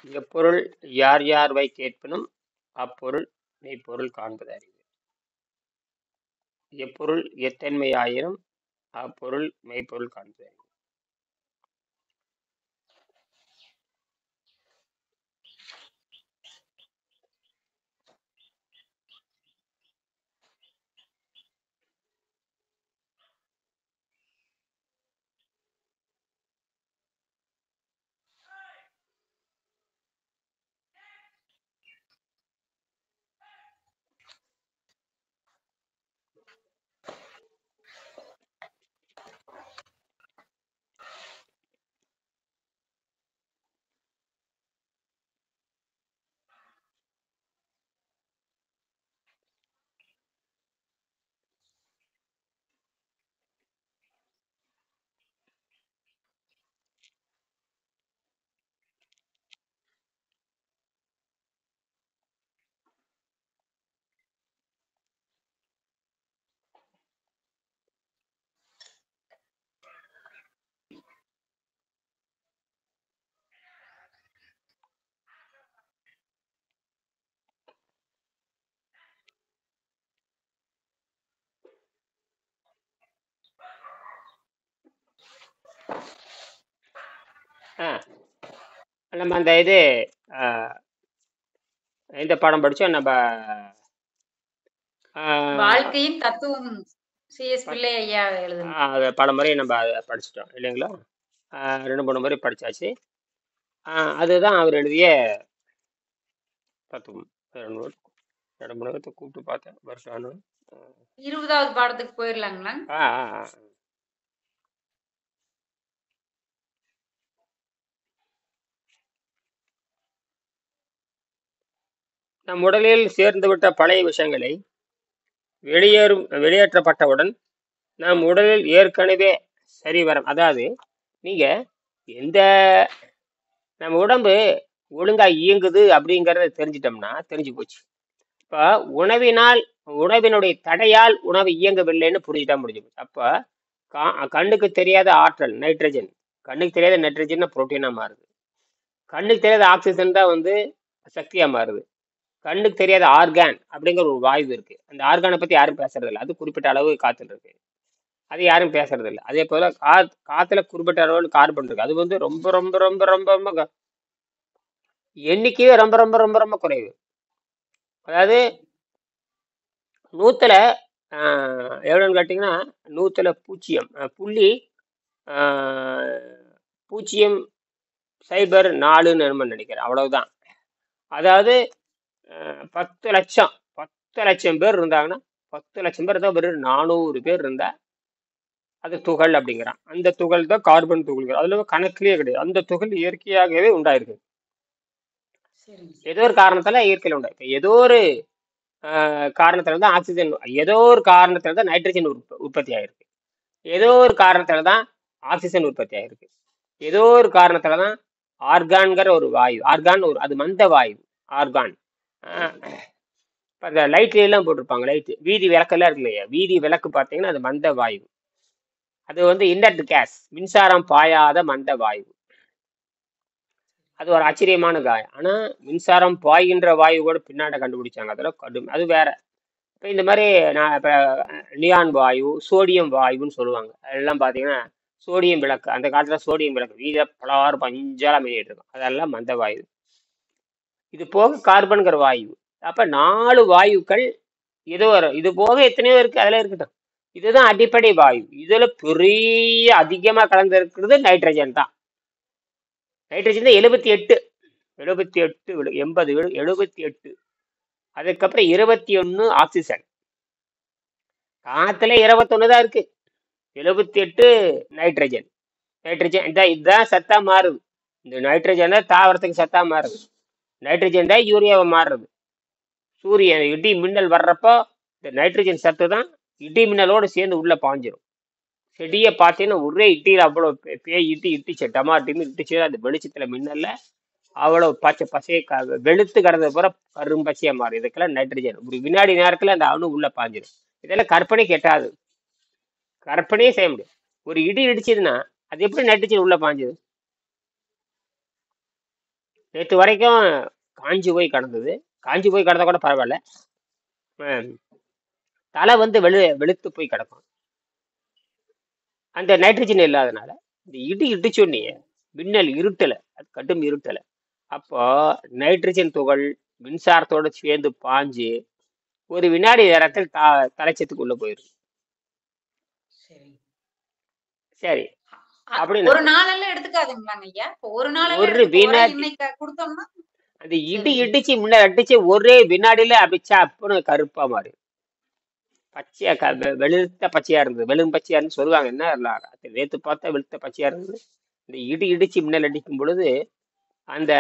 எப்பொருள் யார் யார்வை கேட்பினும் அப்பொருள் மெய்ப்பொருள் காண்பது அறிவு. எப்பொருள் எத்தன்மை ஆயினும் அப்பொருள் மெய்ப்பொருள் காண்பது அறிவு. ஆ, நம்ம அந்த இது ஆ, இந்த பாடம் படிச்சோம் நம்ம. ஆ, வாழ்க்கையின் தத்துவம் சிஎஸ் பத்- பிள்ளை ஐயா எழுதுன. அது பல முறை நம்ம அதை படிச்சிட்டோம் இல்லைங்களா? 2 3 முறை படிச்சாச்சு. அதுதான் அவர் எழுதிய தத்துவம். 2 3 கூப்பிட்டு பார்த்தேன் வருஷம். 20வது பாடத்துக்கு போயிடலாங்களா? நம் உடலில் சேர்ந்துவிட்ட பழைய விஷயங்களை வெளியேற்றப்பட்டவுடன் நம் உடலில் ஏற்கனவே சரிவரம், அதாவது நீங்க எந்த நம்ம உடம்பு ஒழுங்கா இயங்குது அப்படிங்கறத தெரிஞ்சிட்டோம்னா தெரிஞ்சு போச்சு. இப்ப உணவினுடைய தடையால் உணவு இயங்கவில்லைன்னு புரிஞ்சுட்டா முடிஞ்சு போச்சு. அப்ப கண்ணுக்கு தெரியாத ஆற்றல் நைட்ரஜன், கண்ணுக்கு தெரியாத நைட்ரஜன் புரோட்டீனா மாறுது. கண்ணுக்கு தெரியாத ஆக்சிஜன் தான் சக்தியா மாறுது. கண்ணுக்கு தெரியாத ஆர்கான் அப்படிங்கிற ஒரு வாயு இருக்கு. அந்த ஆர்கானை பத்தி யாரும் பேசுறது இல்லை. அது குறிப்பிட்ட அளவு காத்துல இருக்கு, அது யாரும் பேசுறது இல்லை. அதே போல காத்துல குறிப்பிட்ட அளவு கார்பன் இருக்கு. அது ரொம்ப ரொம்ப ரொம்ப ரொம்ப ரொம்ப எண்ணிக்கையே ரொம்ப ரொம்ப ரொம்ப ரொம்ப குறைவு. அதாவது 100ல எவ்வளோன்னு கேட்டிங்கன்னா 100ல 0.04 நினைக்கிறேன், அவ்வளவுதான். அதாவது 10 லட்சம் பேர் இருந்தாங்கன்னா 10 லட்சம் பேர் தான், வெறும் 400 பேர் இருந்தா அது துகள் அப்படிங்கிறான். அந்த துகள் தான் கார்பன் துகள்கள். அதுல கணக்கிலேயே கிடையாது. அந்த துகள் இயற்கையாகவே உண்டாயிருக்கு. ஏதோ ஒரு காரணத்தால இயற்கையில் உண்டா. இப்ப ஏதோ ஒரு காரணத்துல தான் ஆக்சிஜன், ஏதோ ஒரு காரணத்துல தான் நைட்ரஜன் உற்பத்தி ஆயிருக்கு, ஏதோ ஒரு காரணத்துல தான் ஆக்சிஜன் உற்பத்தி ஆயிருக்கு, ஏதோ ஒரு காரணத்துல தான் ஆர்கான்கிற ஒரு வாயு, ஆர்கான் ஒரு அது மந்த வாயு ஆர்கான். அந்த லைட்ல எல்லாம் போட்டிருப்பாங்க, லைட் வீதி விளக்கெல்லாம் இருக்கு இல்லையா, வீதி விளக்கு பார்த்தீங்கன்னா அது மந்த வாயு. அது இன்னர்ட் கேஸ், மின்சாரம் பாயாத மந்த வாயு. அது ஒரு ஆச்சரியமான காயம். ஆனா மின்சாரம் பாய்கின்ற வாயு கூட பின்னாடி கண்டுபிடிச்சாங்க, அதெல்லாம் கடும், அது வேற. இப்போ இந்த மாதிரி நான் இப்போ நியான் வாயு, சோடியம் வாயுன்னு சொல்லுவாங்க. அதெல்லாம் பார்த்தீங்கன்னா சோடியம் விளக்கு, அந்த காலத்துல சோடியம் விளக்கு வீத பலாறு பஞ்சாலம் மின்னிட்டு இருக்கும், அதெல்லாம் மந்த வாயு. இது போக கார்பன்கிற வாயு. அப்ப 4 வாயுக்கள் இது போக எத்தனையோ இருக்கு, அதெல்லாம் இருக்கட்டும். இதுதான் அடிப்படை வாயு. இதுல பெரிய அதிகமா கலந்து இருக்கிறது நைட்ரஜன் தான். நைட்ரஜன் தான் 78 80 78. அதுக்கப்புறம் 21 ஆக்சிஜன். காத்துல 21 தான் இருக்கு, 78 நைட்ரஜன். இதுதான் சத்தா மாறுது. இந்த நைட்ரஜன் தான் தாவரத்துக்கு சத்தா மாறுது. நைட்ரஜன் தான் யூரியாவை மாறுறது. சூரியன் இடி மின்னல் வர்றப்போ இந்த நைட்ரஜன் சத்து தான் இடி மின்னலோடு சேர்ந்து உள்ள பாஞ்சிரும். செடியை பார்த்தீங்கன்னா ஒரே இட்டியில் அவ்வளோ பேய் இட்டிச்சு, டமாட்டின்னு இட்டிச்சு. அது வெளிச்சத்துல மின்னல்ல அவ்வளோ பச்சை பசையை வெளுத்து கடந்த பூரா கரும்பச்சையா மாறும். இதுக்கெல்லாம் நைட்ரஜன் ஒரு வினாடி நேரத்துல அந்த அணு உள்ள பாஞ்சிடும். இதெல்லாம் கற்பனை கெட்டாது, கற்பனையே செய்ய முடியும். ஒரு இடி இடிச்சதுன்னா அது எப்படி நைட்ரஜன் உள்ள பாஞ்சுது? நேற்று வரைக்கும் காஞ்சி போய் கிடந்தது. காஞ்சி போய் கிடந்தா கூட பரவாயில்ல. அஹ் தலை வந்து வெளுத்து போய் கிடக்கும். அந்த நைட்ரஜன் இல்லாதனால இந்த இடி இடிச்சோன்னே மின்னல் இருட்டல, அது கடும் இருட்டல. அப்போ நைட்ரஜன் துகள் மின்சாரத்தோட சேர்ந்து பாஞ்சு ஒரு வினாடி நேரத்தில் தலைச்சத்துக்குள்ள போயிடும். சரி. சரி, அப்படின்னா ஒரு நாளெல்லாம் எடுத்துக்காதுங்களாங்க ஐயா? இப்போ ஒரு நாளெல்லாம் ஒரு எடுத்துக்க ஒரே வினாடி இன்னைக்கு கொடுத்தோம்னா அந்த இடி சரிங்க. இடிச்சு முன்ன அடிச்சு ஒரே வினாடியில அபிச்சா அப்புறம் கருப்பா மாறி பச்சையா வெளுத்த பச்சையா இருந்தது. வெளும் பச்சையான்னு சொல்லுவாங்க. என்ன இல்ல, நேத்து பார்த்தா வெளுத்த பச்சையா இருந்தது. இந்த இடி இடிச்சு மின்னல் அடிக்கும் பொழுது அந்த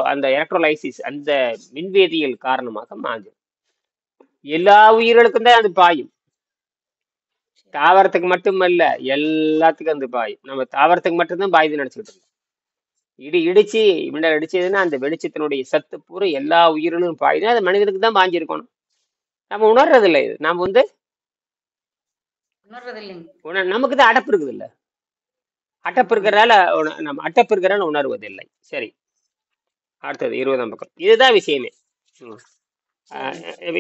அந்த எலக்ட்ரோலைசிஸ், அந்த மின்வேதியியல் காரணமாக மாஞ்சு எல்லா உயிர்களுக்கும் தான் அது பாயும். தாவரத்துக்கு மட்டுமல்ல, எல்லாத்துக்கும் அது பாயும். நம்ம தாவரத்துக்கு மட்டும்தான் பாயுதுன்னு நினைச்சுக்கிட்டு இருக்கோம். இடி இடிச்சு மின்னல் அடிச்சதுன்னா அந்த வெளிச்சத்தினுடைய சத்து பூரா எல்லா உயிரினும் பாயுது. அது மனிதனுக்கு தான் பாஞ்சிருக்கணும். நம்ம உணர்றது இல்லை. இது நம்ம வந்து உணர்றது இல்லைங்க. நமக்கு தான் அடப்பு இருக்குது இல்ல. அட்டப்பு இருக்கிறதால நம்ம அட்டப்பு இருக்கிறதால உணர்வதில்லை. சரி, அடுத்தது 20ஆம் பக்கம். இதுதான் விஷயமே.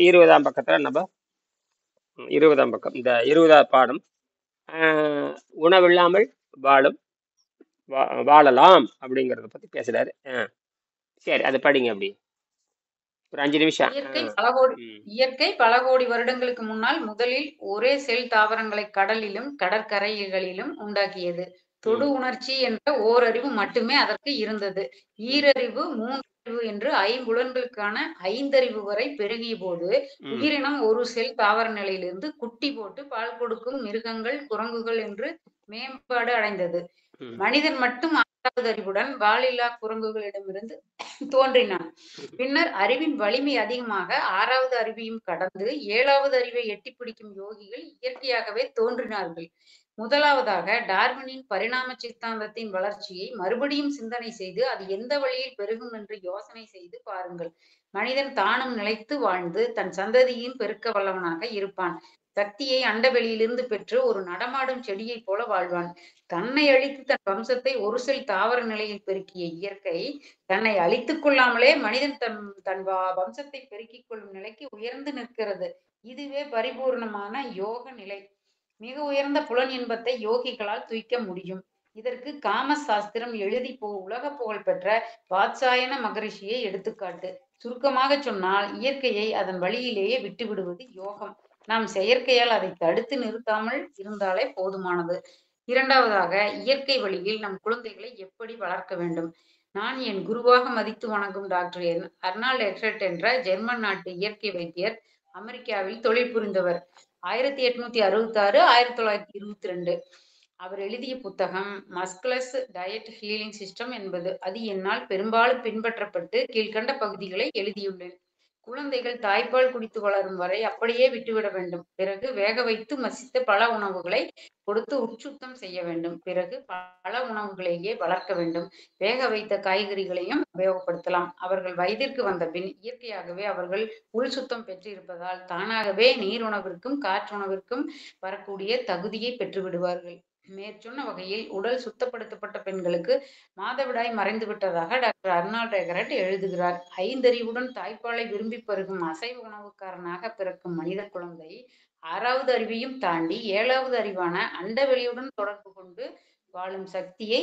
20ஆம் பக்கத்துல நம்ம 20ஆம் பக்கம் இந்த 20ஆம் பாடம் உணவில்லாமல் வாழலாம் அப்படிங்கறத பத்தி பேசுறாரு. சரி, அது படிங்க அப்படி ஒரு 5 நிமிஷம். இயற்கை பல கோடி வருடங்களுக்கு முன்னால் முதலில் ஒரே செல் தாவரங்களை கடலிலும் கடற்கரைகளிலும் உண்டாக்கியது. தொடு உணர்ச்சி என்ற ஓரறிவு மட்டுமே அதற்கு இருந்தது. ஈரறிவு, மூன்றறிவு என்று ஐம்புலன்களுக்கான ஐந்தறிவு வரை பெருகிய போது உயிரினம் ஒரு செல் தாவர நிலையிலிருந்து குட்டி போட்டு பால் கொடுக்கும் மிருகங்கள், குரங்குகள் என்று மேம்பாடு அடைந்தது. மனிதன் மட்டும் ஆறாவது அறிவுடன் வாலில்லா குரங்குகளிடமிருந்து தோன்றினான். பின்னர் அறிவின் வலிமை அதிகமாக ஆறாவது அறிவையும் கடந்து 7வது அறிவை எட்டி பிடிக்கும் யோகிகள் இயற்கையாகவே தோன்றினார்கள். முதலாவதாக டார்வினின் பரிணாம சித்தாந்தத்தின் வளர்ச்சியை மறுபடியும் சிந்தனை செய்து அது எந்த வழியில் பெருகும் என்று யோசனை செய்து பாருங்கள். மனிதன் தானும் நிலைத்து வாழ்ந்து தன் சந்ததியும் பெருக்க வல்லவனாக இருப்பான். சக்தியை அண்டவெளியிலிருந்து பெற்று ஒரு நடமாடும் செடியை போல வாழ்வான். தன்னை அழித்து தன் வம்சத்தை ஒரு செல் தாவர நிலையில் பெருக்கிய இயற்கை தன்னை அழித்துக் கொள்ளாமலே மனிதன் தன் வம்சத்தை பெருக்கிக் கொள்ளும் நிலைக்கு உயர்ந்து நிற்கிறது. இதுவே பரிபூர்ணமான யோக நிலை. மிக உயர்ந்த புலன் இன்பத்தை யோகிகளால் துய்க்க முடியும். இதற்கு காம சாஸ்திரம் எழுதி உலக புகழ் பெற்ற வாத்சாயன மகரிஷியை எடுத்துக்காட்டு. சுருக்கமாக சொன்னால் இயற்கையை அதன் வழியிலேயே விட்டு விடுவது யோகம். நாம் செயற்கையால் அதை தடுத்து நிறுத்தாமல் இருந்தாலே போதுமானது. இரண்டாவதாக, இயற்கை வழியில் நம் குழந்தைகளை எப்படி வளர்க்க வேண்டும். நான் என் குருவாக மதித்து வணங்கும் டாக்டர் அர்னால்ட் எக்ஹர்ட் என்ற ஜெர்மன் நாட்டு இயற்கை வைத்தியர் அமெரிக்காவில் தொழில் புரிந்தவர். 1866 1922 அவர் எழுதிய புத்தகம் மஸ்குலஸ் டயட் ஹீலிங் சிஸ்டம் என்பது. அது என்னால் பெரும்பாலும் பின்பற்றப்பட்டு கீழ்கண்ட பகுதிகளை எழுதியுள்ளேன். குழந்தைகள் தாய்ப்பால் குடித்து வளரும் வரை அப்படியே விட்டுவிட வேண்டும். பிறகு வேக வைத்து மசித்த பல உணவுகளை கொடுத்து உட்சுத்தம் செய்ய வேண்டும். பிறகு பல உணவுகளையே வளர்க்க வேண்டும். வேக வைத்த காய்கறிகளையும் உபயோகப்படுத்தலாம். அவர்கள் வயதிற்கு வந்த பின் இயற்கையாகவே அவர்கள் உள் சுத்தம் பெற்றிருப்பதால் தானாகவே நீர் உணவிற்கும் காற்றுணவிற்கும் வரக்கூடிய தகுதியை பெற்று விடுவார்கள். மேற்சொன்ன வகையில் உடல் சுத்தப்படுத்தப்பட்ட பெண்களுக்கு மாதவிடாய் மறைந்து விட்டதாக டாக்டர் அர்னால்ட் எக்ஹர்ட் எழுதுகிறார். ஐந்தறிவுடன் தாய்ப்பாலை விரும்பி பருகும் அசைவ உணவுக்காரனாக பிறக்கும் மனித குழந்தை 6வது அறிவையும் தாண்டி 7வது அறிவான அண்டவெளியுடன் தொடர்பு கொண்டு வாழும் சக்தியை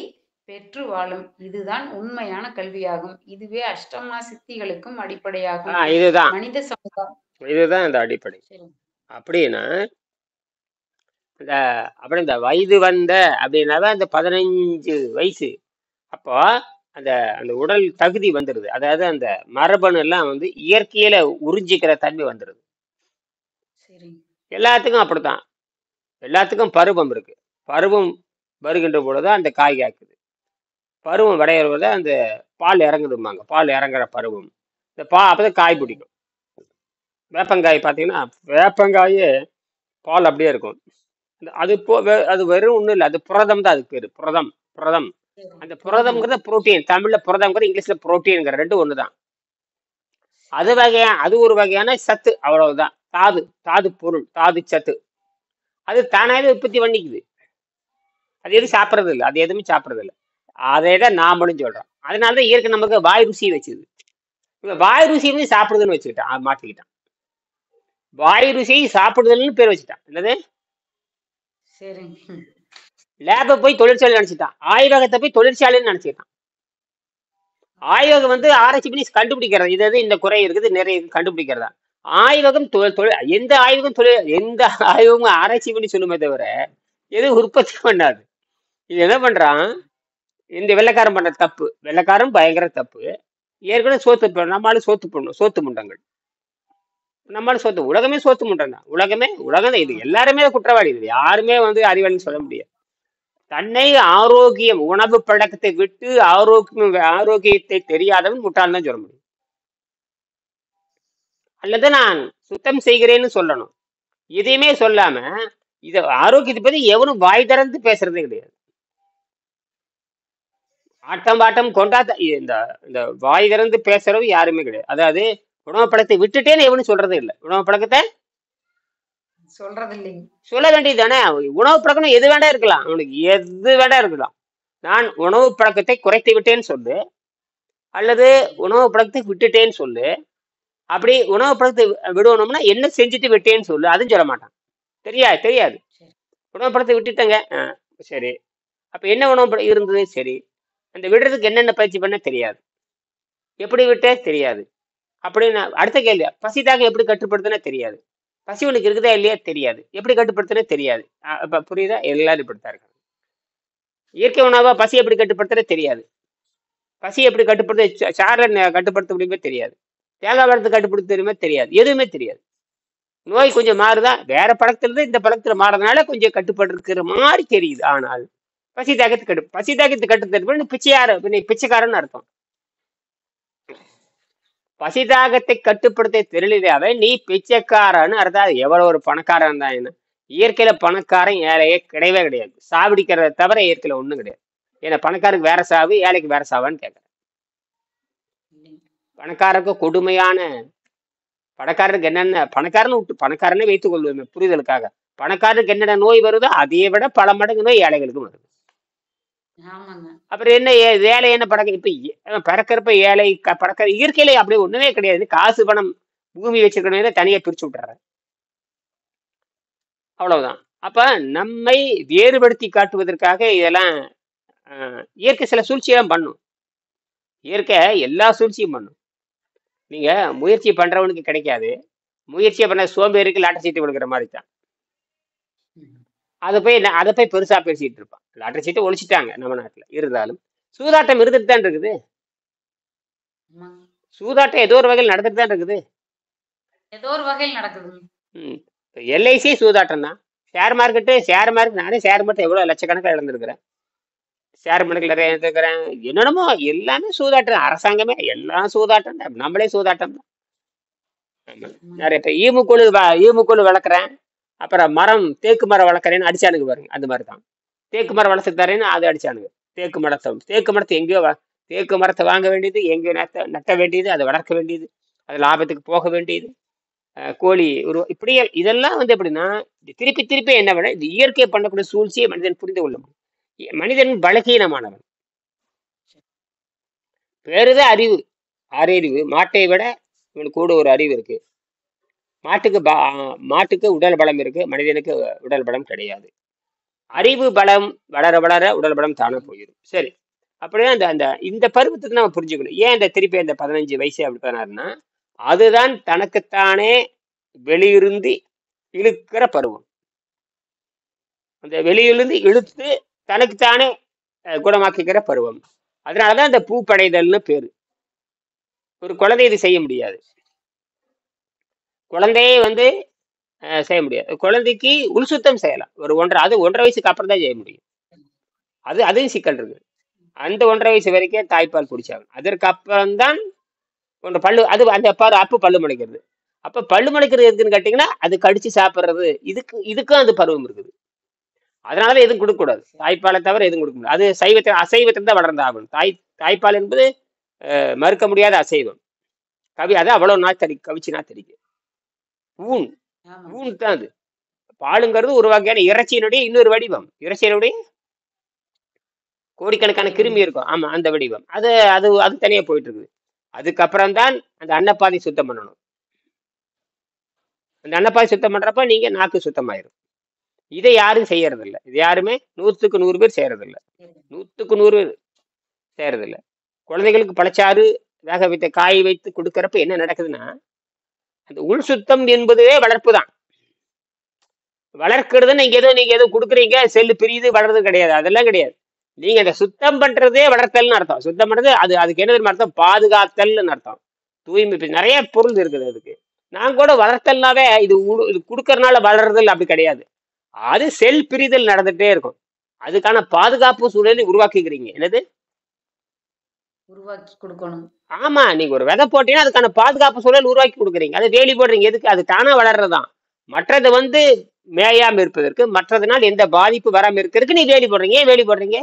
பெற்று வாழும். இதுதான் உண்மையான கல்வியாகும். இதுவே அஷ்டமா சித்திகளுக்கும் அடிப்படையாகும். இதுதான் மனித சமுதாயம், இதுதான் இந்த அடிப்படை. அப்படின்னா அப்புறம் இந்த வயது வந்த அப்படின்னாதான் இந்த 15 வயசு அப்போ அந்த அந்த உடல் தகுதி வந்துடுது. அதாவது அந்த மரபணு எல்லாம் வந்து இயற்கையில உறிஞ்சிக்கிற தன்மை வந்துடுது. எல்லாத்துக்கும் அப்படித்தான். எல்லாத்துக்கும் பருவம் இருக்கு. பருவம் வருகின்ற பொழுது அந்த காய் காய்க்குது. பருவம் விடையிறத அந்த பால் இறங்குதும்பாங்க. பால் இறங்குற பருவம் இந்த அப்பதான் காய் பிடிக்கும். வேப்பங்காய் பார்த்தீங்கன்னா வேப்பங்காயே பால் அப்படியே இருக்கும். அது அது வெறும் ஒன்றும் இல்லை, அது புரதம் தான். அதுக்கு பேரு புரதம். அந்த புரதம்ங்கிறத புரோட்டீன். தமிழ்ல புரதம்ங்கிறது, இங்கிலீஷ்ல புரோட்டீன்ங்கிற ரெண்டும் ஒண்ணுதான். அது ஒரு வகையான சத்து, அவ்வளவுதான். தாது பொருள், தாது சத்து. அது தானாவே உற்பத்தி பண்ணிக்குது. அது எதுவும் சாப்பிட்றது இல்லை, அது எதுவுமே சாப்பிட்றது இல்லை. அதே தான் நாமளும் சொல்றோம். அதனாலதான் இயற்கை நமக்கு வாய் ருசி வச்சுது. இப்ப வாய் ருசி வந்து சாப்பிடுதுன்னு வச்சுக்கிட்டான், மாற்றிக்கிட்டான். வாய் ருசியை சாப்பிடுதல்னு பேர் வச்சுட்டான். என்னது? சரிங்க. லேப போய் தொழிற்சாலை நினைச்சிட்டான், ஆய்வகத்தை போய் தொழிற்சாலைன்னு நினைச்சிட்டான். ஆய்வகம் வந்து ஆராய்ச்சி பண்ணி கண்டுபிடிக்கிறது, இது இந்த குறை இருக்குது, நிறைய கண்டுபிடிக்கிறதா. ஆய்வகம் எந்த ஆய்வகம் எந்த ஆய்வகம் ஆராய்ச்சி பண்ணி சொல்லுமே தவிர எதுவும் உற்பத்தி பண்ணாது. இது என்ன பண்றான், இந்த வெள்ளைக்காரன் பண்ற தப்பு, வெள்ளைக்காரன் பயங்கர தப்பு. ஏற்கனவே நம்மளால சோத்து முண்டங்கள், நம்மளால உலகமே சோத்து முண்டம் தான். உலகம் இது எல்லாருமே குற்றவாளி. இது யாருமே வந்து அறிவாளின்னு சொல்ல முடியாது. தன்னை ஆரோக்கியம், உணவு பழக்கத்தை விட்டு ஆரோக்கியத்தை தெரியாதவன் முட்டாள் தான் சொல்ல முடியும். அல்லது நான் சுத்தம் செய்கிறேன்னு சொல்லணும். எதையுமே சொல்லாம இத ஆரோக்கியத்தை பத்தி எவனும் வாய் திறந்து பேசுறதே கிடையாது. ஆட்டம் பாட்டம் கொண்டாட்ட இந்த இந்த வாய் திறந்து பேசுறவு யாருமே கிடையாது. அதாவது உணவு பழக்கத்தை விட்டுட்டேன்னு எவனும் சொல்றதே இல்லை. உணவு பழக்கத்தை சொல்றது இல்லைங்க. சொல்ல வேண்டியது தானே. உணவு பழக்கம் எது வேண்டா இருக்கலாம், அவனுக்கு எது வேண்டா இருக்கலாம். நான் உணவு பழக்கத்தை குறைத்து விட்டேன்னு சொல்லு, அல்லது உணவு பழக்கத்தை விட்டுட்டேன்னு சொல்லு. அப்படி உணவு பழக்கத்தை விடணும்னா என்ன செஞ்சுட்டு விட்டேன்னு சொல்லு, அதுவும் சொல்ல மாட்டான். தெரியாது. உணவு பழக்கத்தை விட்டுட்டேங்க, சரி. அப்ப என்ன உணவு பழக்கம் இருந்தது, சரி. அந்த விடுறதுக்கு என்னென்ன பயிற்சி பண்ண தெரியாது, எப்படி விட்டே தெரியாது. அப்படின்னு அடுத்த கேள்வி, பசி தாகம் எப்படி கட்டுப்படுத்தினா தெரியாது. பசி உனக்கு இருக்குதா இல்லையா தெரியாது, எப்படி கட்டுப்படுத்தினா தெரியாது. இப்ப புரியுதா? எல்லாரும் இப்படித்தான் இருக்காங்க. இயற்கை உணவா பசி எப்படி கட்டுப்படுத்துற தெரியாது. பசி எப்படி கட்டுப்படுத்த, சார்ல கட்டுப்படுத்த முடியுமே தெரியாது. தேங்காய் பழத்தை கட்டுப்படுத்த தெரியுமே தெரியாது. எதுவுமே தெரியாது. நோய் கொஞ்சம் மாறுதா, வேற பழக்கத்துல இந்த பழக்கத்துல மாறதுனால கொஞ்சம் கட்டுப்பாடு இருக்கிற மாதிரி தெரியுது. ஆனால் பசி தாகத்தை கட்டுத்தரு பிச்சைக்காரன்னு அர்த்தம். பசி தாகத்தை கட்டுப்படுத்த தெரியலையாவே நீ பிச்சைக்காரன்னு அர்த்தம். எவ்வளவு ஒரு பணக்காரன் தான் என்ன. இயற்கையில பணக்காரன் ஏழையே கிடையவே கிடையாது. சாவடிக்கிறத தவிர இயற்கையில ஒண்ணும் கிடையாது. ஏன்னா பணக்காரருக்கு வேற சாவு, ஏழைக்கு வேற சாவான்னு கேட்கறேன். பணக்காரருக்கு கொடுமையான, பணக்காரருக்கு என்னென்ன, பணக்காரனே வைத்துக் கொள்வோமே புரிதலுக்காக, பணக்காரருக்கு என்னென்ன நோய் வருதோ அதை விட பல மடங்கு நோய் ஏழைகளுக்கும் வருது. அப்புறம் என்ன வேலை, என்ன பழக்கம். இப்ப பிறக்கிறப்ப ஏழை பழக்க இயற்கையில அப்படியே ஒண்ணுமே கிடையாது. காசு பணம் பூமி வச்சிருக்கணும், தனியா பிரிச்சு விட்டுற, அவ்வளவுதான். அப்ப நம்மை வேறுபடுத்தி காட்டுவதற்காக இதெல்லாம் இயற்கை சில சூழ்ச்சியெல்லாம் பண்ணும். இயற்கை எல்லா சூழ்ச்சியும் பண்ணும். நீங்க முயற்சி பண்றவனுக்கு கிடைக்காது. முயற்சியை பண்ண சோம்பேறிக்கு லாட்டரி சீட்டு கொடுக்குற மாதிரி தான். அதை போய் பெருசா பேசிட்டு இருப்பான். லாட்டரி சீட்டை ஒழிச்சிட்டாங்க நம்ம நாட்டுல. இருந்தாலும் சூதாட்டம் இருந்துட்டு தான் இருக்குது. சூதாட்டம் ஏதோ ஒரு வகையில் நடந்துட்டு தான் இருக்குது. ஏதோ ஒரு வகையில் நடக்குது. எல்ஐசி சூதாட்டம் தான். ஷேர் மார்க்கெட், நானே ஷேர் மார்க்கெட் எவ்வளவு லட்சக்கணக்கில் இழந்திருக்கிறேன். ஷேர் மார்க்கெட்ல நிறைய இருக்கிறேன். என்னென்னமோ எல்லாமே சூதாட்டம். அரசாங்கமே எல்லாம் சூதாட்டம் தான். நம்மளே சூதாட்டம் தான். நிறைய இப்ப ஈமுக்கோழு வளர்க்குறேன், அப்புறம் தேக்கு மரம் வளர்க்குறேன்னு அடிச்சானுங்க பாருங்க. அந்த மாதிரி தான். தேக்கு மரம் வளர்த்து தரேன்னு அதை அடிச்சானுங்க. தேக்கு மரத்தை எங்கேயோ, தேக்கு மரத்தை வாங்க வேண்டியது, எங்கேயோ நட்ட வேண்டியது, அதை வளர்க்க வேண்டியது, அது லாபத்துக்கு போக வேண்டியது, கோழி இப்படியே இதெல்லாம் வந்து எப்படின்னா திருப்பி என்ன வேணும், இந்த இயற்கை பண்ணக்கூடிய சூழ்ச்சியை மனிதன் புரிந்து கொள்ள முடியும். மனிதன் பலகீனமானவன். வேறுதான் அறிவு, அறிவு. மாட்டை விட இவனுக்கு கூட ஒரு அறிவு இருக்கு. மாட்டுக்கு உடல் பலம் இருக்கு, மனிதனுக்கு உடல் பலம் கிடையாது. அறிவு பலம் வளர வளர உடல் பலம் தானே போயிடும். சரி, அப்படியே இந்த பருவத்துக்கு நம்ம புரிஞ்சுக்கணும். ஏன் இந்த திருப்பி அந்த 15 வயசு அப்படி பண்ணாருன்னா, அதுதான் தனக்குத்தானே வெளியிருந்து இழுக்கிற பருவம். அந்த வெளியிலிருந்து இழுத்து தனக்குத்தானே குணமாக்கிக்கிற பருவம். அதனாலதான் இந்த பூப்படைதல்னு பேரு. ஒரு குழந்தை இது செய்ய முடியாது. குழந்தையே வந்து செய்ய முடியாது. குழந்தைக்கு உள்சுத்தம் செய்யலாம். ஒரு 1.5 வயசுக்கு அப்புறம் தான் செய்ய முடியும். அதையும் சிக்கல் இருக்கு. அந்த 1.5 வயசு வரைக்கும் தாய்ப்பால் குடிச்சாங்க. அதற்கு அப்புறம் தான் பல்லு, அது அந்த அப்பு பல்லு முளைக்கிறது. அப்ப பல்லு முளைக்கிறது எதுக்குன்னு கேட்டீங்கன்னா, அது கடிச்சு சாப்பிட்றது. இதுக்கும் அந்த பருவம் இருக்குது. அதனால எதுவும் கொடுக்கக்கூடாது. தாய்ப்பாலை தவிர எதுவும் கொடுக்க முடியாது. அது அசைவத்தில் தான் வளர்ந்த ஆகணும். தாய்ப்பால் என்பது மறுக்க முடியாத அசைவம். அது அவ்வளவு நாள் கவிச்சு நாள் தெரியும். ஊன் தான் அது. பாலுங்கிறது ஒரு வகையான இறைச்சியினுடைய இன்னொரு வடிவம். இறைச்சியினுடைய கோடிக்கணக்கான சரிங்க. கிருமி இருக்கும். ஆமா, அந்த வடிவம். அது அது அது தனியா போயிட்டு இருக்குது. அதுக்கப்புறம் தான் அந்த அன்னப்பாதை சுத்தம் பண்ணணும். அந்த அன்னப்பாதை சுத்தம் பண்றப்ப நீங்க நாக்கு சுத்தமாயிரும். இதை யாரும் செய்யறதில்ல. இது யாருமே 100க்கு 100 பேர் செய்யறதில்ல. சரிங்க. 100க்கு 100 பேர் செய்யறதில்ல. குழந்தைகளுக்கு பழச்சாறு வேக வைத்த காய் வைத்து கொடுக்கறப்ப என்ன நடக்குதுன்னா, அந்த உள் சுத்தம் என்பதுவே வளர்ப்பு தான். வளர்க்கிறது நீங்க ஏதோ குடுக்குறீங்க, செல்லு பிரியுது, வளர்றது கிடையாது. அதெல்லாம் கிடையாது. நீங்க அந்த சுத்தம் பண்றதே வளர்த்தல்னு அர்த்தம். சுத்தம் பண்றது அதுக்கு என்ன தெரியுமா அர்த்தம்? பாதுகாத்தல்னு அர்த்தம். தூய்மை இப்ப நெறைய பொருள் இருக்குது அதுக்கு. நான் கூட வளர்த்தல்னாவே இது குடுக்கறனால வளருதல் அப்படி கிடையாது. அது செல் பிரிதல் நடந்துட்டே இருக்கும். அதுக்கான பாதுகாப்பு சூழலை உருவாக்கிக்கிறீங்க. என்னது? உருவாக்கி கொடுக்கணும். ஆமா. நீங்க ஒரு விதை போட்டீங்கன்னா, அதுக்கான பாதுகாப்பு சூழல் உருவாக்கி குடுக்குறீங்க. அது வேலி போடுறீங்க. எதுக்கு? அது தானா வளர்றதுதான். மற்றது வந்து மேயாம இருப்பதற்கு, மற்றதுனால் எந்த பாதிப்பு வராம இருக்கிறதுக்கு நீ வேலி போடுறீங்க. ஏன் வேலி போடுறீங்க?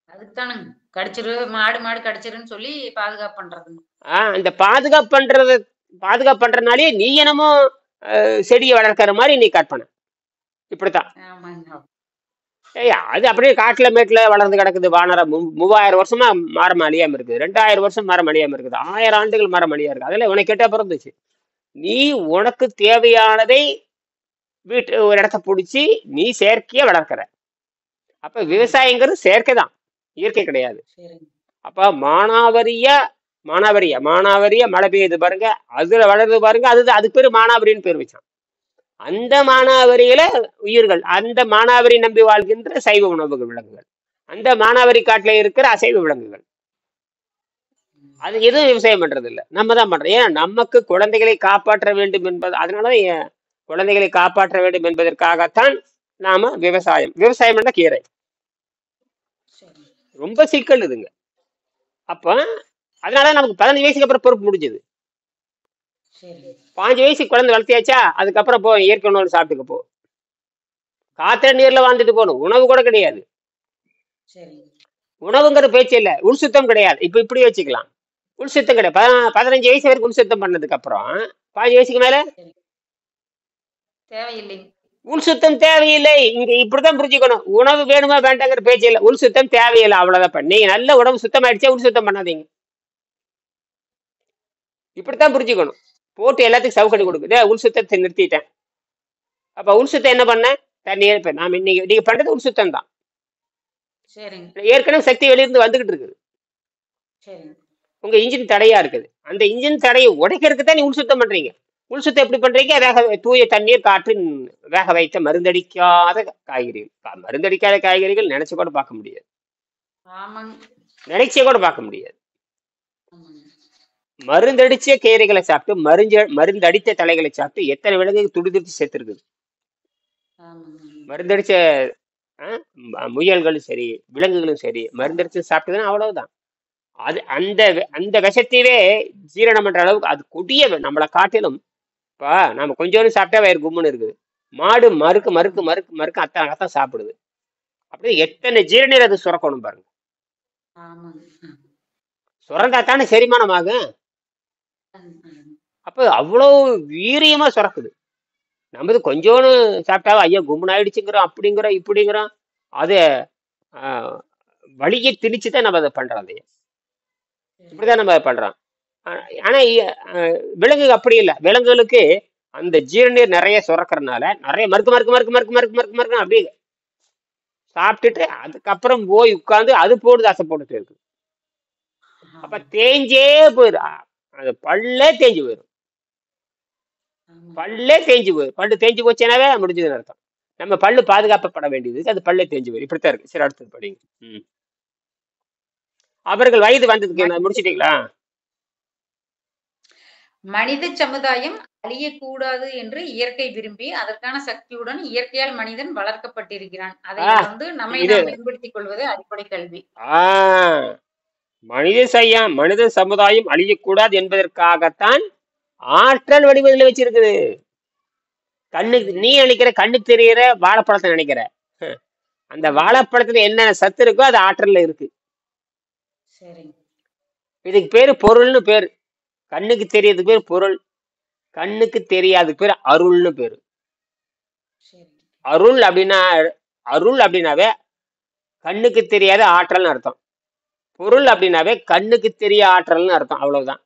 அதுக்குதானுங்க. கடிச்சிரு மாடு கடிச்சிருன்னு சொல்லி பாதுகாப்பு பண்றதுங்க. அந்த பாதுகாப்பு பண்றதுனாலயே நீ என்னமோ செடியை வளர்க்கிற மாதிரி நீ கற்பனை. இப்படித்தான். ஆமாங்க. அது அப்படியே காட்டுல மேட்டுல வளர்ந்து கிடக்குது வானரம். 3000 வருஷமா மரம் அழியாம இருக்குது. 2000 வருஷம் மரம் அழியாம இருக்குது. 1000 ஆண்டுகள் மரம் அழியா இருக்கு. அதெல்லாம் உனக்கு கேட்டா பிறந்துச்சு. நீ உனக்கு தேவையானதை ஒரு இடத்த பிடிச்சி நீ செயற்கையா வளர்க்கிற. அப்ப ஆமாங்க. விவசாயங்கிறது செயற்கை தான், இயற்கை கிடையாது. சரிங்க. அப்ப மானாவரியா மழை பெய்யுது பாருங்க, அதுல வளருது பாருங்க, அதுக்கு பேரு மானாவரின்னு பேர் வச்சான். அந்த மானாவரியில உயிர்கள், அந்த மானாவரி நம்பி வாழ்கின்ற சைவ உணவுகள் விலங்குகள், அந்த மானாவரி காட்டுல இருக்கிற அசைவ விலங்குகள், அது எதுவும் விவசாயம் பண்றது இல்ல. நம்ம தான் பண்றோம். ஏன்? நமக்கு குழந்தைகளை காப்பாற்ற வேண்டும் என்பது, அதனாலதான் குழந்தைகளை காப்பாற்ற வேண்டும் என்பதற்காகத்தான் நாம விவசாயம் என்ற கீரை. சரி. ரொம்ப சிக்கல் இதுங்க. அப்ப அதனால நமக்கு 15 வயசுக்கு அப்புறம் பொறுப்பு முடிஞ்சது. சரி. 5 வயசுக்கு குழந்தை வளர்த்தியாச்சா, அதுக்கப்புறம் போ இயற்கை உணவு சாப்பிட்டுக்க போ. காத்துல நீர்ல வாழ்ந்துட்டு போகணும். உணவு கூட கிடையாது. சரி. உணவுங்கிற பேச்சு இல்ல. உள் சுத்தம் கிடையாது. இப்படி வச்சுக்கலாம். உள் சுத்தம் கிடையாது. 15 வயசு வரைக்கும் உள் சுத்தம் பண்ணதுக்கு அப்புறம் 5 வயசுக்கு மேல சரி. தேவையில்லை. உள் சுத்தம் தேவையில்லை. இங்க இப்படித்தான் புரிஞ்சுக்கணும். உணவு வேணுமா வேண்டாங்கிற பேச்சு இல்ல. உள் சுத்தம் தேவையில்லை. அவ்வளவுதான். நீங்க நல்ல உடம்பு சுத்தம் ஆயிடுச்சா உள் சுத்தம் பண்ணாதீங்க. இப்படித்தான் புரிஞ்சுக்கணும். போட்டு எல்லாத்துக்கும் சவுக்கடி சரி. கொடுக்குது. உள் சுத்தத்தை நிறுத்திட்டேன். அப்ப உள் சுத்தம் என்ன பண்ண? தண்ணீர் இப்ப நாம நீங்க பண்றது உள் சுத்தம் தான். சரிங்க. ஏற்கனவே சக்தி வெளியிருந்து வந்துகிட்டு இருக்குது. சரிங்க. உங்க இன்ஜின் தடையா இருக்குது. அந்த இன்ஜின் தடையை உடைக்கிறதுக்கு தான் நீ உள் சுத்தம் பண்றீங்க. உள் சுத்தம் எப்படி பண்றீங்க? தூய தண்ணீர், காற்றின் வேக வைத்த மருந்தடிக்காத காய்கறிகள். மருந்தடிக்காத காய்கறிகள் நினைச்சு கூட பார்க்க முடியாது. ஆமாங்க. நினைச்சே கூட பார்க்க முடியாது. ஆமாங்க. மருந்தடிச்ச கீரைகளை சாப்பிட்டு, மருந்தடித்த தலைகளை சாப்பிட்டு எத்தனை விலங்குகள் துடிதுடிச்சு செத்துருக்குது. ஆமாங்க. மருந்தடிச்ச முயல்களும் சரி, விலங்குகளும் சரி, மருந்தடிச்சு சாப்பிட்டதுன்னா அவ்வளவுதான். அது அந்த விஷத்தையே ஜீரணம் பண்ற அளவுக்கு அது கொடிய நம்மளை காட்டிலும். இப்ப நம்ம கொஞ்சோண்டு சாப்பிட்டா வயிறு கும்முன்னு இருக்குது. மாடு மறுக்கு மறுக்கு மறுக்கு மறுக்கு அத்தான் சாப்பிடுது. அப்படியே எத்தனை ஜீரநீர் அது சுரக்கணும் பாருங்க. ஆமாங்க. சுரந்தா தானே செரிமானம் ஆகும். அப்ப அவ்வளவு வீரியமா சுரக்குது. நமது கொஞ்சோன்னு சாப்பிட்டாலும் ஐயா கும்முன்னு ஆயிடுச்சுங்கிறோம், அப்படிங்கிறோம் இப்படிங்கிறோம். அது வலியை திணிச்சுதான் நம்ம அதை பண்றோம். அதையே இப்படிதான் நம்ம அதை பண்றோம். ஆனா விலங்கு அப்படி இல்லை. விலங்குகளுக்கு அந்த ஜீரநீர் நிறைய சுரக்கிறதுனால நிறைய மறுக்கு மறுக்கு மறுக்கு மறுக்கு மறுக்கு மறுக்கு மறுக்கு அப்படியே சாப்பிட்டுட்டு அதுக்கப்புறம் போய் உட்கார்ந்து அது போடுது, அசை போட்டுட்டு இருக்கு. அப்ப தேஞ்சே போயிடும். அது பல்லே தேஞ்சு போயிடும். பல்லு தேஞ்சு போச்சுனாவே முடிஞ்சதுன்னு அர்த்தம். நம்ம பல்லு பாதுகாக்கப்பட வேண்டியது, அது பல்லே தேஞ்சு போயிடும். இப்படித்தான் இருக்கு. சரி, அடுத்தது படிங்க. அவர்கள் வயது வந்ததுக்கு முடிச்சிட்டீங்களா? மனித சமுதாயம் அழியக்கூடாது என்று இயற்கை விரும்பி அதற்கான சக்தியுடன் இயற்கையால் மனிதன் வளர்க்கப்பட்டிருக்கிறான். அதை நம்மை நாம் மேம்படுத்திக் கொள்வது அடிப்படை கல்வி. மனித சமுதாயம் அழியக்கூடாது என்பதற்காகத்தான் ஆற்றல் வடிவத்தில் வச்சிருக்குது. கண்ணுக்கு நீ நினைக்கிற, கண்ணுக்கு தெரிகிற வாழைப்பழத்தை நினைக்கிற, அந்த வாழைப்பழத்துல என்ன சத்து இருக்கோ அது ஆற்றல்ல இருக்கு. இதுக்கு பேரு பொருள்னு பேரு. கண்ணுக்கு தெரியறதுக்கு பேர் பொருள், கண்ணுக்கு தெரியாதுக்கு பேர் அருள்னு பேரு. அருள் அப்படின்னாவே கண்ணுக்கு தெரியாத ஆற்றல்னு அர்த்தம். பொருள் அப்படின்னாவே கண்ணுக்கு தெரிய ஆற்றல்னு அர்த்தம், அவ்வளவுதான்.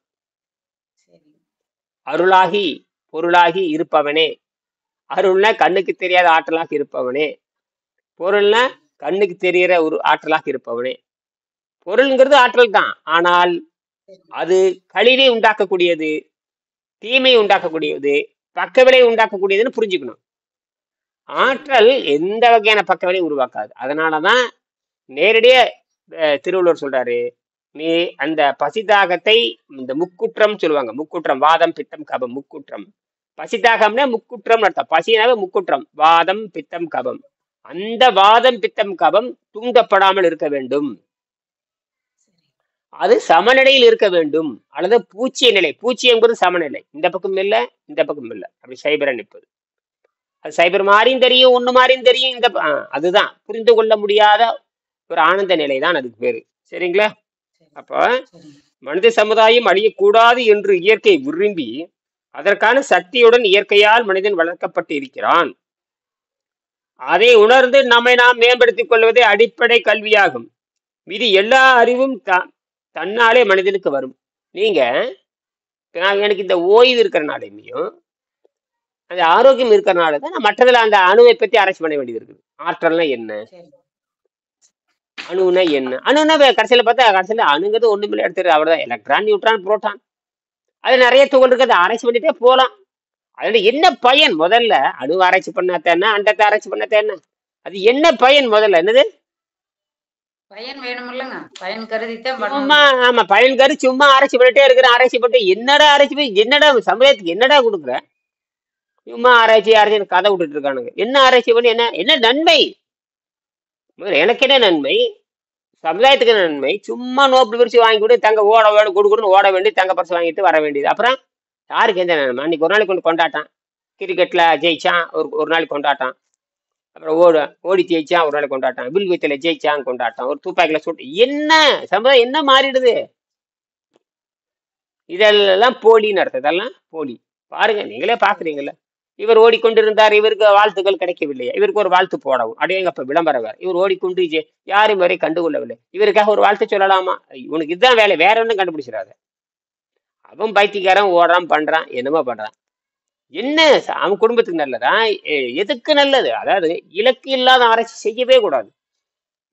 சரி. அருளாகி பொருளாகி இருப்பவனே. அருள்னா கண்ணுக்கு தெரியாத ஆற்றலாக இருப்பவனே. பொருள்னா கண்ணுக்கு தெரிகிற ஒரு ஆற்றலாக இருப்பவனே. பொருள்ங்கிறது ஆற்றல் தான். ஆனால் சரி. அது கழிவை உண்டாக்கக்கூடியது, தீமையை உண்டாக்கக்கூடியது, பக்கவிளைவை உண்டாக்கக்கூடியதுன்னு புரிஞ்சுக்கணும். சரி. ஆற்றல் எந்த வகையான பக்கவிளையும் உருவாக்காது. அதனாலதான் நேரடியா திருவள்ளுவர் சொல்றாரு, நீ அந்த பசிதாகத்தை, இந்த முக்குற்றம் சொல்லுவாங்க. முக்குற்றம், வாதம் பித்தம் கபம், முக்குற்றம். பசிதாகம்னா முக்குற்றம் அர்த்தம். பசினாவே முக்குற்றம், வாதம் பித்தம் கபம். அந்த வாதம் பித்தம் கபம் தூண்டப்படாமல் இருக்க வேண்டும். சரி. அது சமநிலையில் இருக்க வேண்டும். அல்லது பூச்சிய நிலை. பூச்சி என்பது சமநிலை. இந்த பக்கம் இல்ல, இந்த பக்கம் இல்ல, அப்படி சைபரா நிற்பது. அது சைபர் மாதிரியும் தெரியும், ஒண்ணு மாதிரியும் தெரியும். அதுதான் புரிந்து கொள்ள முடியாத ஒரு ஆனந்த நிலை தான் அதுக்கு பேரு. சரிங்களா? சரி. அப்ப சரி. மனித சமுதாயம் அழியக்கூடாது என்று இயற்கை விரும்பி அதற்கான சக்தியுடன் இயற்கையால் மனிதன் வளர்க்கப்பட்டு இருக்கிறான். அதை உணர்ந்து நம்மை நாம் மேம்படுத்திக் கொள்வதே அடிப்படை கல்வியாகும். மீதி எல்லா அறிவும் தன்னாலே மனிதனுக்கு வரும். நீங்க எனக்கு இந்த ஓய்வு இருக்கிறனாலையும் அந்த ஆரோக்கியம் இருக்கிறனால தான் நான் மற்றதுல அந்த அணுவை பத்தி ஆராய்ச்சி பண்ண வேண்டியது இருக்குது. ஆற்றல்னா என்ன, சரி. அணுனா என்ன, அணுனா கடைசியில பார்த்தா கடைசியில அணுங்கிறது ஒண்ணுமில்ல, எடுத்துரு அவ்வளவுதான். எலக்ட்ரான், நியூட்ரான், புரோட்டான், அது நிறைய துகள் இருக்கு. அதை ஆராய்ச்சி பண்ணிட்டே போலாம். அதுல என்ன பயன்? முதல்ல அணு ஆராய்ச்சி பண்ணாத்தேன்னா, அண்டத்தை ஆராய்ச்சி பண்ணாத்தேன்னா, அது என்ன பயன்? முதல்ல என்னது? பயன் வேணுமில்லங்க. பயன் கருதித்தான் சும்மா, பண்ணணும். ஆமா, பயன் கரு சும்மா ஆராய்ச்சி பண்ணிட்டே இருக்கிறேன். ஆராய்ச்சி பண்ணிட்டு என்னடா ஆராய்ச்சி போய் என்னடா சமுதாயத்துக்கு என்னடா கொடுக்குற? சும்மா ஆராய்ச்சி ஆராய்ச்சி கதை விட்டுட்டு இருக்கானுங்க. என்ன ஆராய்ச்சி பண்ணி என்ன என்ன நன்மை? எனக்கு என்ன நன்மை? சமுதாயத்துக்கு என்ன நன்மை? சும்மா நோட்டு பிரிச்சு வாங்கி கொடு, தங்க ஓட வேணும், கொடுன்னு ஓட வேண்டி தங்க பரிசு வாங்கிட்டு வர வேண்டியது. அப்புறம் யாருக்கு எந்த நன்மை? அன்னைக்கு ஒரு நாளைக்கு கொண்டு கொண்டாட்டான். கிரிக்கெட்ல ஜெயிச்சான், ஒரு நாளைக்கு கொண்டாட்டான். அப்புறம் ஓடி ஜெயிச்சான், ஒரு நாளைக்கு கொண்டாட்டான். வில் வித்தையில ஜெயிச்சான், கொண்டாட்டான். ஒரு தூப்பாக்கில சுட்டு என்ன சமுதாயம் என்ன மாறிடுது? இதெல்லாம் போலின்னு அர்த்தம். இதெல்லாம் போலி. பாருங்க, நீங்களே சரி. பாக்குறீங்கல்ல. இவர் ஓடிக்கொண்டிருந்தார், இவருக்கு வாழ்த்துக்கள் கிடைக்கவில்லையா? இவருக்கு ஒரு வாழ்த்து போடவும் அடேங்கப்ப விளம்பரம் வேற. இவர் ஓடிக்கொண்டு யாரும் வரை கண்டுகொள்ளவில்லை. இவருக்காக ஒரு வாழ்த்து சொல்லலாமா? உனக்கு இதுதான் வேலை, வேற ஒன்றும் கண்டுபிடிச்சிடாத. அவன் பைத்தியக்காரன் ஓடுறான், பண்றான், என்னமோ பண்றான். என்ன அவன் குடும்பத்துக்கு நல்லதா? எதுக்கு நல்லது? அதாவது இலக்கு இல்லாத ஆராய்ச்சி செய்யவே கூடாது.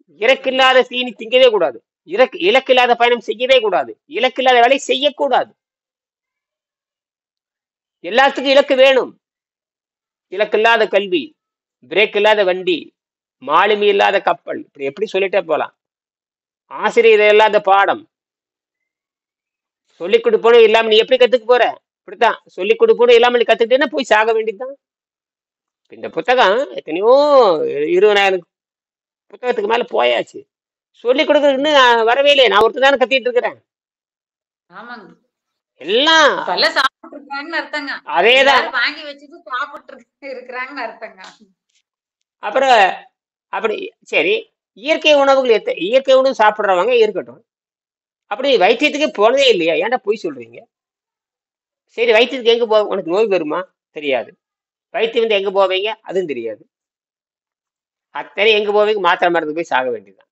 சரி. இலக்கில்லாத தீனி திங்கவே கூடாது. இலக்கில்லாத பயணம் செய்யவே கூடாது. இலக்கில்லாத வேலை செய்யக்கூடாது. எல்லாத்துக்கும் இலக்கு வேணும். இலக்கில்லாத கல்வி, பிரேக் இல்லாத வண்டி, மாலுமி இல்லாத கப்பல், இப்படி எப்படி சொல்லிட்டே போலாம். ஆசிரியர் இல்லாத பாடம், சொல்லிக் கொடுப்போம் இல்லாம நீ எப்படி கத்துக்க போற? இப்படித்தான் சொல்லிக் கொடுப்போம் இல்லாம நீ கத்துக்கிட்டேன்னா போய் சாக வேண்டியதுதான். இந்த புத்தகம் எத்தனையோ 20,000 புத்தகத்துக்கு மேல போயாச்சு. சொல்லிக் கொடுக்கறதுன்னு வரவே இல்லையே. நான் ஒருத்தர் தானே கத்திட்டு இருக்கிறேன். ஆமாங்க. எல்லாம் இப்ப எல்லாம் சாப்பிட்டு இருக்காங்கன்னு அர்த்தங்க. அதேதான். எல்லாரும் வாங்கி வச்சுட்டு சாப்பிட்டு இருக்கிறாங்கன்னு அர்த்தங்க. அப்புறம் அப்படி சரி, இயற்கை உணவுகள் இயற்கை உணவு சாப்பிடுறவங்க இருக்கட்டும். அப்படி வைத்தியத்துக்கு போனதே இல்லையா? ஏன்டா போய் சொல்றீங்க? சரி, வைத்தியத்துக்கு எங்க உனக்கு நோய் வருமா? தெரியாது. வைத்தியம் வந்து எங்க போவீங்க? அதுவும் தெரியாது. அத்தனை எங்க போவீங்க? மாத்திரை மருந்து போய் சாக வேண்டியதுதான்.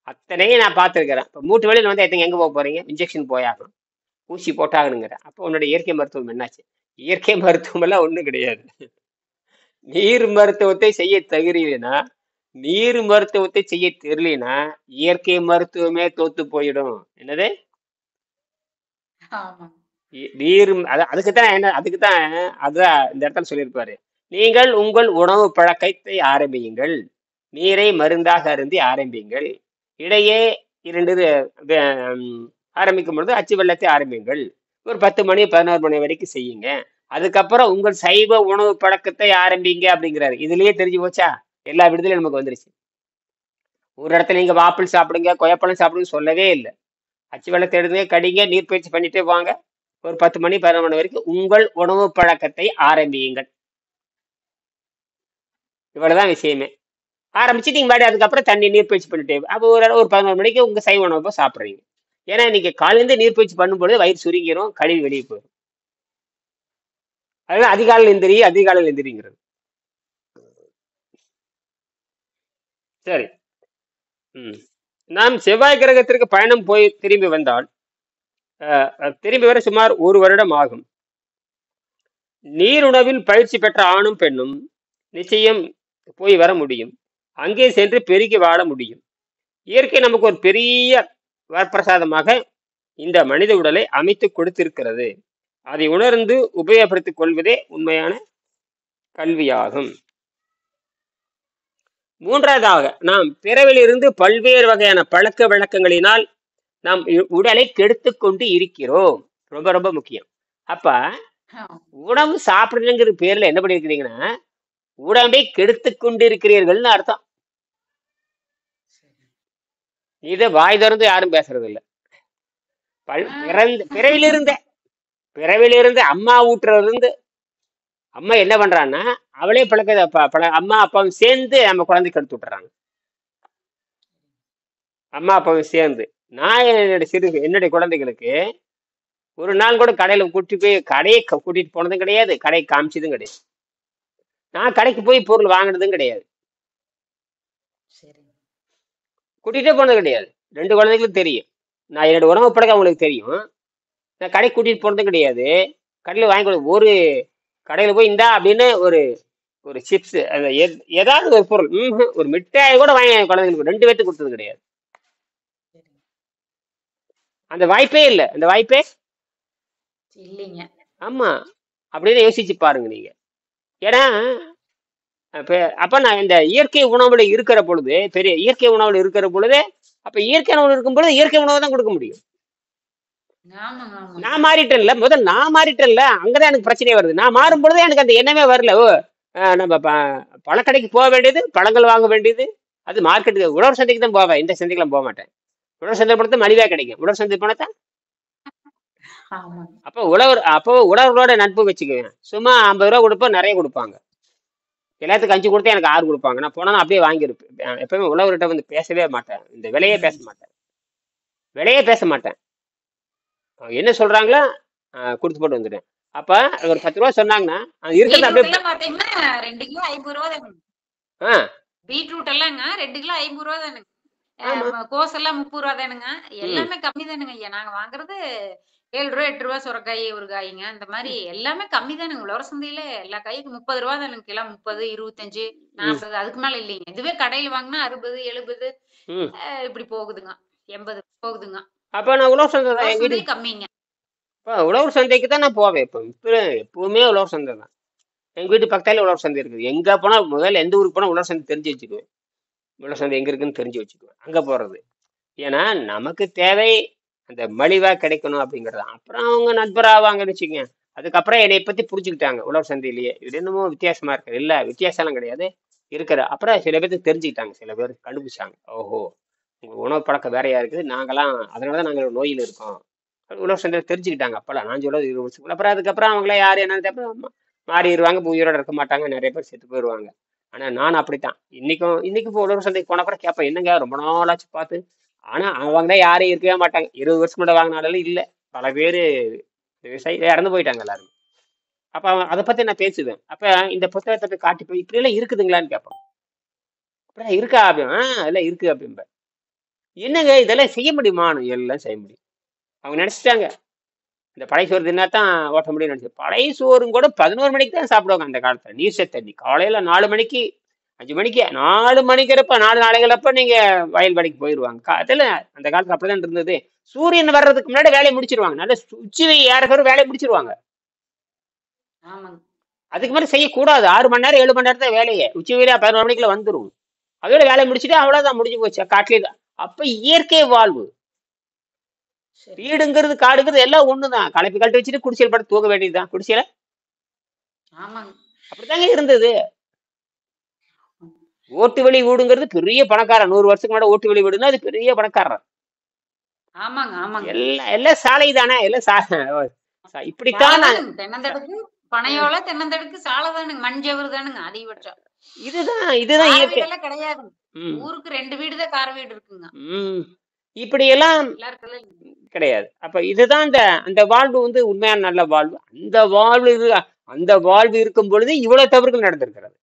அத்தனையும் நான் பார்த்துருக்கிறேன். இப்போ மூட்டு வலியில் வந்து எங்க போக போறீங்க? இன்ஜெக்ஷன் போயாகணும், ஊசி போட்டாகணுங்கிற. அப்போ உன்னோட இயற்கை மருத்துவம் என்னாச்சு? இயற்கை மருத்துவம் எல்லாம் ஒண்ணும் கிடையாது. நீர் மருத்துவத்தை செய்ய தெரியலனா, நீர் மருத்துவத்தை செய்ய தெரியலனா, இயற்கை மருத்துவமே தோத்து போயிடும். என்னது? ஆமா. நீர் அதுக்குத்தான் என்ன, அதுக்குத்தான் அதுதான் இந்த இடத்துல சொல்லியிருப்பாரு. நீங்கள் உங்கள் உணவு பழக்கத்தை ஆரம்பியுங்கள், நீரை மருந்தாக அருந்தி ஆரம்பியுங்கள், இடையே 2 ஆரம்பிக்கும் பொழுது அச்சு வெள்ளத்தை ஆரம்பியுங்கள், ஒரு 10 மணி 11 மணி வரைக்கும் செய்யுங்க, அதுக்கப்புறம் உங்கள் சைவ உணவு பழக்கத்தை ஆரம்பிங்க அப்படிங்கிறாரு. இதுலயே தெரிஞ்சு போச்சா? எல்லா விடுதலையும் நமக்கு வந்துருச்சு. ஒரு இடத்துல நீங்க ஆப்பிள் சாப்பிடுங்க, கொய்யாப்பழம் சாப்பிடுங்க சொல்லவே இல்லை. அச்சு வெள்ளத்தை எடுங்க, கடிங்க, நீர் பயிற்சி பண்ணிட்டே வாங்க, ஒரு 10 மணி 11 மணி வரைக்கும் உங்கள் உணவு பழக்கத்தை ஆரம்பியுங்கள். இவ்வளவுதான் விஷயமே. ஆரம்பிச்சு நீங்க பாடி அதுக்கப்புறம் தண்ணி நீர் பயிற்சி பண்ணிட்டே அப்போ ஒரு 11 மணிக்கு உங்க சைவ உணவு சாப்பிடுறீங்க. ஏன்னா நீங்க காலையிலேருந்து நீர் பயிற்சி பண்ணும்போது வயிறு சுருங்கிரும், கழிவு வெளியே போயிடும். அதனால அதிகாலையில் எந்திரிங்கிறது. சரி, ம். நாம் செவ்வாய் கிரகத்திற்கு பயணம் போய் திரும்பி வந்தால் திரும்பி வர சுமார் 1 வருடம் ஆகும். நீருணவில் பயிற்சி பெற்ற ஆணும் பெண்ணும் நிச்சயம் போய் வர முடியும். அங்கே சென்று பெருகி வாழ முடியும். இயற்கை நமக்கு ஒரு பெரிய வரப்பிரசாதமாக இந்த மனித உடலை அமைத்து கொடுத்திருக்கிறது. அதை உணர்ந்து உபயோகப்படுத்திக் கொள்வதே உண்மையான கல்வியாகும். மூன்றாவதாக, நாம் பிறவிலிருந்து பல்வேறு வகையான பழக்க வழக்கங்களினால் நாம் உடலை கெடுத்துக் கொண்டு இருக்கிறோம். ரொம்ப ரொம்ப முக்கியம். அப்ப உணவு சாப்பிடுறதுங்கிற பேர்ல என்ன பண்ணிருக்கிறீங்கன்னா, உடம்பை கெடுத்துக் கொண்டு இருக்கிறீர்கள்னு அர்த்தம். இத வாய் திறந்து யாரும் பேசுறது இல்ல. பிறவிலிருந்து அம்மா ஊட்டுறதுல இருந்து அம்மா என்ன பண்றான்னா, அவளே அம்மா அப்பாவும் சேர்ந்து நம்ம குழந்தைக்கு எடுத்து விட்டுறாங்க. அம்மா அப்பாவும் சேர்ந்து. நான் என்னுடைய குழந்தைகளுக்கு ஒரு நாள் கூட கடையில கடையை கூட்டிட்டு போனதும் கிடையாது, கடையை காமிச்சதும் கிடையாது. நான் கடைக்கு போய் பொருள் வாங்கினதும் கிடையாது, கூட்டிகிட்டே போனது கிடையாது. 2 குழந்தைகளும் தெரியும். நான் என்னோட உணவு பழக்கம் அவங்களுக்கு தெரியும். நான் கடைக்கு கூட்டிட்டு போனதும் கிடையாது. கடையில் வாங்கி ஒரு கடையில் போய் இந்தா அப்படின்னு ஒரு சிப்ஸ் ஏதாவது ஒரு பொருள், ஒரு மிட்டாய் கூட வாங்கி குழந்தைங்களுக்கு 2 பேர்த்துக்கு கொடுத்தது கிடையாது. அந்த வாய்ப்பே இல்லை, அந்த வாய்ப்பே இல்லைங்க. ஆமா, அப்படின்னு யோசிச்சு பாருங்க நீங்க. ஏன்னா அப்ப நான் இந்த இயற்கை உணவுல இருக்கிற பொழுது, இயற்கை உணவுல இருக்கிற பொழுது, அப்ப இயற்கை உணவு இருக்கும் பொழுது இயற்கை உணவு தான் கொடுக்க முடியும். நான் மாறிட்டேன்ல, முதல் நான் மாறிட்டேன்ல, அங்கதான் எனக்கு பிரச்சனையே வருது. நான் மாறும் பொழுது எனக்கு அந்த எண்ணமே வரல. நம்ம பழக்கடைக்கு போக வேண்டியது, பழங்கள் வாங்க வேண்டியது, அது மார்க்கெட்டுக்கு உழவர் சந்தைக்கு தான் போவேன். இந்த சந்தைக்கெல்லாம் போக மாட்டேன். உழவர் சந்தை போனது மலிவா கிடைக்கும். உழவர் சந்தை போனதான் அப்போ உழவர்களோட நட்பு வச்சுக்குவேன். சும்மா 50 ரூபா கொடுப்போம், நிறைய கொடுப்பாங்க. எல்லாத்துக்கும் 5 கொடுத்தா எனக்கு 6 கொடுப்பாங்க. நான் போனா அப்படியே வாங்கியிருப்பேன். எப்பவுமே உழவர்கிட்ட வந்து பேசவே மாட்டேன். இந்த விலையே பேச மாட்டேன். என்ன சொல்றாங்களோ கொடுத்து போட்டு வந்துட்டேன். அப்ப ஒரு 10 ரூபா சொன்னாங்கன்னா இருக்கிறது அப்படியே பாத்தீங்கன்னா 2 கிலோ 50 ரூபா தானுங்க. பீட்ரூட் எல்லாங்க 2 கிலோ 50 ரூபா தானுங்க. கோஸ் எல்லாம் 30 ரூபா தானுங்க. எல்லாமே கம்மி தானுங்க ஐயா. நாங்க வாங்குறது 7 ரூபா 8 ரூபா சுரக்காய் ஒரு காய்ங்க. இந்த மாதிரி எல்லாமே கம்மி தானுங்க. உழவர் சந்தையில எல்லா காய்க்கும் 30 ரூபா தானுங்க. கிலோ 30, 25, 40, அதுக்கு மேல இல்லைங்க. இதுவே கடையில வாங்கினா 60, 70 இப்படி போகுதுங்க, 80 போகுதுங்க. அப்ப நான் உழவர் சந்தை கம்மிங்க. உழவர் சந்தைக்கு தான் நான் போவேன். எப்பவுமே உழவர் சந்தை தான். எங்க வீட்டு பக்கத்தால உழவர் சந்தை இருக்குது. எங்க போனா முதல்ல எந்த ஊருக்கு போனா உழவர் சந்தை தெரிஞ்சு வச்சுக்குவேன். உழவர் சந்தை எங்க இருக்குன்னு தெரிஞ்சு வச்சுக்குவேன். அங்க போறது. ஏன்னா நமக்கு தேவை அந்த மலிவா கிடைக்கணும் அப்படிங்கறது. அப்புறம் அவங்க நண்பராவாங்கன்னு வச்சுக்கோங்க. அதுக்கப்புறம் என்னை பத்தி புரிஞ்சுக்கிட்டாங்க உழவர் சந்தையிலேயே. இது என்னமோ வித்தியாசமா இருக்கு. இல்ல வித்தியாசம் எல்லாம் கிடையாது இருக்கிற. அப்புறம் சில பேருக்கு தெரிஞ்சுக்கிட்டாங்க, சில பேர் கண்டுபிடிச்சாங்க. ஓஹோ, உங்க உணவு பழக்கம் வேறையா இருக்குது, நாங்களாம் அதனாலதான் நாங்க நோயில் இருக்கோம். உழவர் சந்தையில தெரிஞ்சுக்கிட்டாங்க. அப்பெல்லாம் நான் சொல்றது 20 வருஷத்துக்கு அப்புறம். அதுக்கப்புறம் அவங்கள யாரு என்னன்னு மாறிடுவாங்க, உயிரோட இருக்க மாட்டாங்க, நிறைய பேர் செத்து போயிடுவாங்க. ஆனா நான் அப்படித்தான். இன்னைக்கு இப்போ உழவர் சந்தைக்கு போனா கூட கேட்பேன், என்னங்க ரொம்ப நாளாச்சு பார்த்து. ஆனா அவங்களே யாரும் இருக்கவே மாட்டாங்க. 20 வருஷம் கூட வாங்கினாலும் இல்ல. பல பேரு விவசாயில இறந்து போயிட்டாங்க எல்லாரும். அப்ப அதை பத்தி நான் பேசுவேன். அப்ப இந்த புத்தகத்தை போய் காட்டி போய் இப்படி எல்லாம் இருக்குதுங்களான்னு கேட்பேன். அப்படின்னா இருக்கா அப்படின்னா எல்லாம் இருக்கு அப்படிம்ப. என்னங்க இதெல்லாம் செய்ய முடியுமான்னு? எல்லாம் செய்ய முடியும். அவங்க நினைச்சிட்டாங்க இந்த பழைய சோறு தின்னாதான் ஓட்ட முடியும்னு நினைச்சு. பழைய சோறும் கூட 11 மணிக்கு தான் சாப்பிடுவாங்க அந்த காலத்துல. நீர் தண்ணி காலையில 4 மணிக்கு 5 மணிக்கு 4 மணிக்கிறப்ப 4 நாளைகளப்ப நீங்க வயல்வெளிக்கு போயிடுவாங்க. அதுல அந்த காலத்துல அப்படிதான் இருந்தது. சூரியன் வர்றதுக்கு முன்னாடி வேலையை முடிச்சிருவாங்க. நல்ல உச்சி ஏறக்கிற வேலையை முடிச்சிருவாங்க. அதுக்கு மேலே செய்யக்கூடாது. 6 மணி நேரம் 7 மணி நேரம் தான் வேலையை. உச்சி வெயில 11 மணிக்குள்ள வந்துடும். அதோட வேலையை முடிச்சுட்டு அவ்வளவுதான், முடிஞ்சு போச்சு. காட்டிலே தான். அப்ப இயற்கை வாழ்வு. வீடுங்கிறது காடுங்கிறது எல்லாம் ஒண்ணுதான். கலப்பி கழட்டி வச்சுட்டு குடிசையில் படுத்து தூக்க வேண்டியதுதான். குடிசையில அப்படித்தாங்க இருந்தது. ஓட்டு வழி வீடுங்கிறது பெரிய பணக்காரன். 100 வருஷத்துக்கு முன்னாடி ஓட்டு வழி வீடுன்னா அது பெரிய பணக்காரன். எல்லாம் சாலை தானே, எல்லாம் இப்படித்தான். பனையோல தென்னந்தடுக்கு சாலை தானுங்க, மஞ்சவர் தானுங்க அதிகபட்சம். இதுதான் இயற்கை கிடையாது. ஊருக்கு 2 வீடு தான் கார வீடு இருக்குங்க. இப்படி எல்லாம் கிடையாது. அப்ப இதுதான் அந்த வாழ்வு வந்து உண்மையான நல்ல வாழ்வு. அந்த வாழ்வு இருக்கும் பொழுது இவ்வளவு தவறுகள் நடந்திருக்கிறது.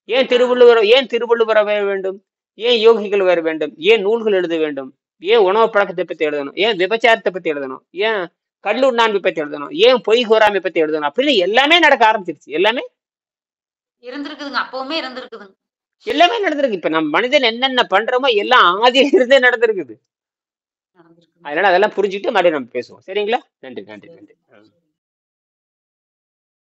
ஏன் திருவள்ளுவர் வேண்டும்? ஏன் யோகிகள் வர வேண்டும்? ஏன் நூல்கள் எழுத வேண்டும்? ஏன் உணவு பழக்கத்தை பத்தி எழுதணும்? ஏன் விபச்சாரத்தை பத்தி எழுதணும்? ஏன் கல்லுண்ணாண்மை பத்தி எழுதணும்? ஏன் பொய் கூறாமை பத்தி எழுதணும்? அப்படின்னு எல்லாமே நடக்க ஆரம்பிச்சிருச்சு. எல்லாமே இருந்திருக்குதுங்க. அப்பவுமே இருந்திருக்குதுங்க. எல்லாமே நடந்திருக்கு. இப்ப நம்ம மனிதன் என்னென்ன பண்றோமோ எல்லாம் ஆதியில இருந்தே நடந்திருக்குது. நடந்திருக்குதுங்க. அதனால அதெல்லாம் புரிஞ்சுக்கிட்டு மறுபடியும் நம்ம பேசுவோம். சரிங்களா? நன்றி, நன்றி, சரி. நன்றி.